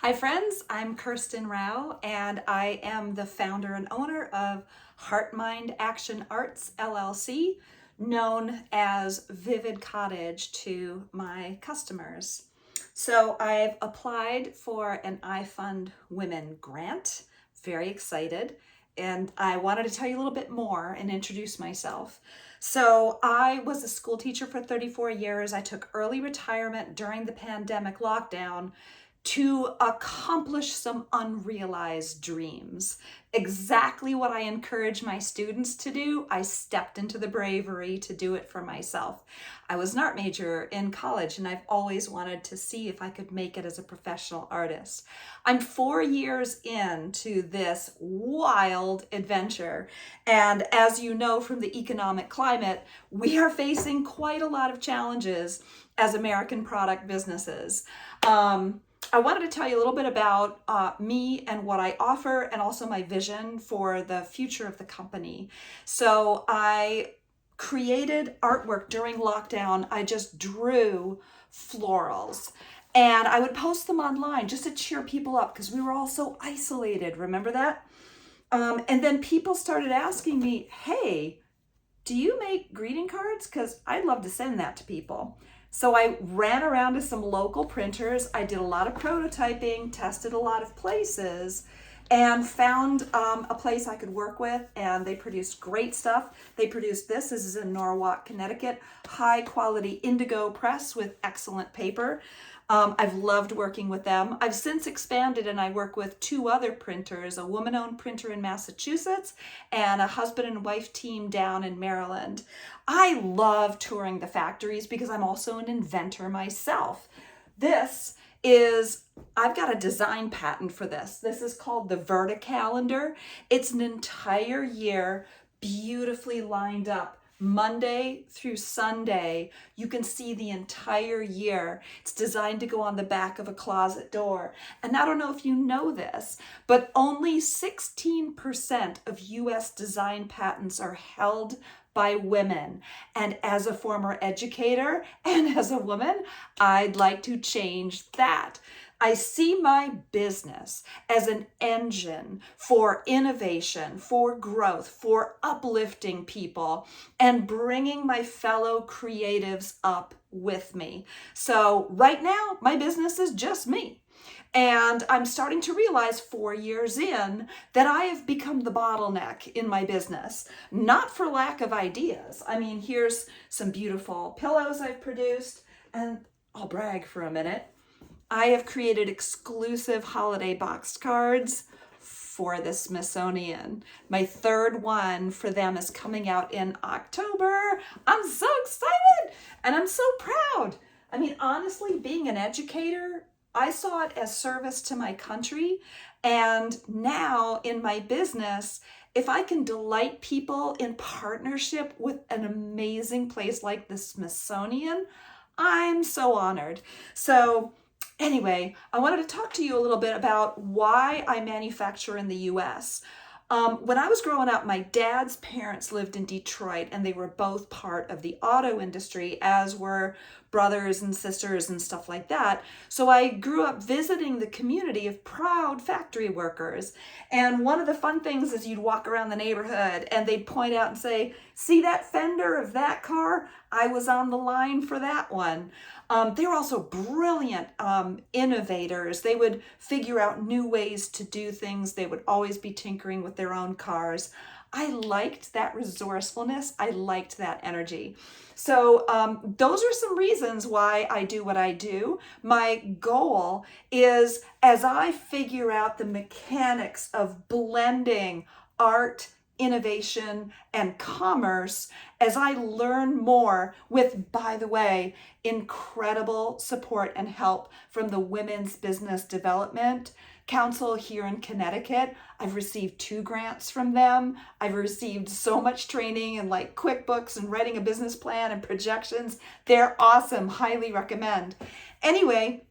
Hi friends, I'm Kirsten Rao and I am the founder and owner of Heart Mind Action Arts LLC, known as Vivid Cottage to my customers. So I've applied for an iFund Women grant, very excited, and I wanted to tell you a little bit more and introduce myself. So I was a school teacher for 34 years. I took early retirement during the pandemic lockdown to accomplish some unrealized dreams. Exactly what I encourage my students to do, I stepped into the bravery to do it for myself. I was an art major in college and I've always wanted to see if I could make it as a professional artist. I'm 4 years into this wild adventure, and as you know from the economic climate, we are facing quite a lot of challenges as American product businesses. I wanted to tell you a little bit about me and what I offer, and also my vision for the future of the company. So I created artwork during lockdown. I just drew florals and I would post them online just to cheer people up because we were all so isolated. Remember that? And then people started asking me, hey, do you make greeting cards? Because I'd love to send that to people. So I ran around to some local printers. I did a lot of prototyping, tested a lot of places, and found a place I could work with, and they produced great stuff. They produced this. This is in Norwalk, Connecticut, high quality indigo press with excellent paper. I've loved working with them. I've since expanded and I work with two other printers, a woman-owned printer in Massachusetts and a husband and wife team down in Maryland. I love touring the factories because I'm also an inventor myself. This is, I've got a design patent for this. This is called the Verticalendar. It's an entire year beautifully lined up. Monday through Sunday, you can see the entire year. It's designed to go on the back of a closet door. And I don't know if you know this, but only 16% of US design patents are held by women. And as a former educator and as a woman, I'd like to change that. I see my business as an engine for innovation, for growth, for uplifting people, and bringing my fellow creatives up with me. So right now, my business is just me. And I'm starting to realize 4 years in that I have become the bottleneck in my business, not for lack of ideas. I mean, here's some beautiful pillows I've produced, and I'll brag for a minute. I have created exclusive holiday boxed cards for the Smithsonian. My third one for them is coming out in October. I'm so excited and I'm so proud. I mean, honestly, being an educator, I saw it as service to my country. And now in my business, if I can delight people in partnership with an amazing place like the Smithsonian, I'm so honored. So anyway, I wanted to talk to you a little bit about why I manufacture in the US. When I was growing up, my dad's parents lived in Detroit and they were both part of the auto industry, as were brothers and sisters and stuff like that. So I grew up visiting the community of proud factory workers. And one of the fun things is you'd walk around the neighborhood and they'd point out and say, see that fender of that car? I was on the line for that one. They were also brilliant innovators. They would figure out new ways to do things. They would always be tinkering with their own cars. I liked that resourcefulness. I liked that energy. So those are some reasons why I do what I do. My goal is, as I figure out the mechanics of blending art, innovation, and commerce, as I learn more with, by the way, incredible support and help from the Women's Business Development Council here in Connecticut. I've received 2 grants from them. I've received so much training in like QuickBooks and writing a business plan and projections. They're awesome. Highly recommend. Anyway,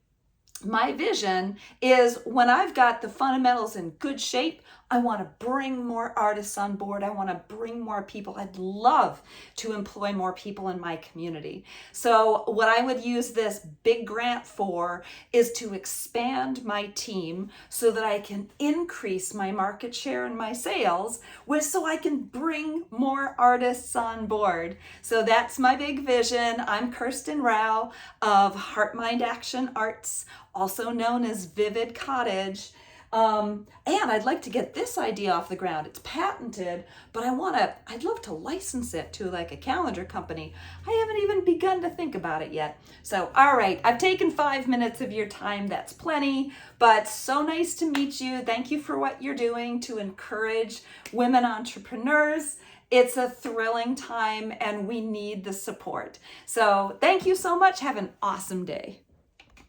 my vision is when I've got the fundamentals in good shape, I want to bring more artists on board. I want to bring more people. I'd love to employ more people in my community. So what I would use this big grant for is to expand my team so that I can increase my market share and my sales, so I can bring more artists on board. So that's my big vision. I'm Kirsten Rao of Heart Mind Action Arts, also known as Vivid Cottage. And I'd like to get this idea off the ground. It's patented, but I'd love to license it to like a calendar company. I haven't even begun to think about it yet. So, all right, I've taken 5 minutes of your time. That's plenty, but so nice to meet you. Thank you for what you're doing to encourage women entrepreneurs. It's a thrilling time and we need the support. So thank you so much. Have an awesome day.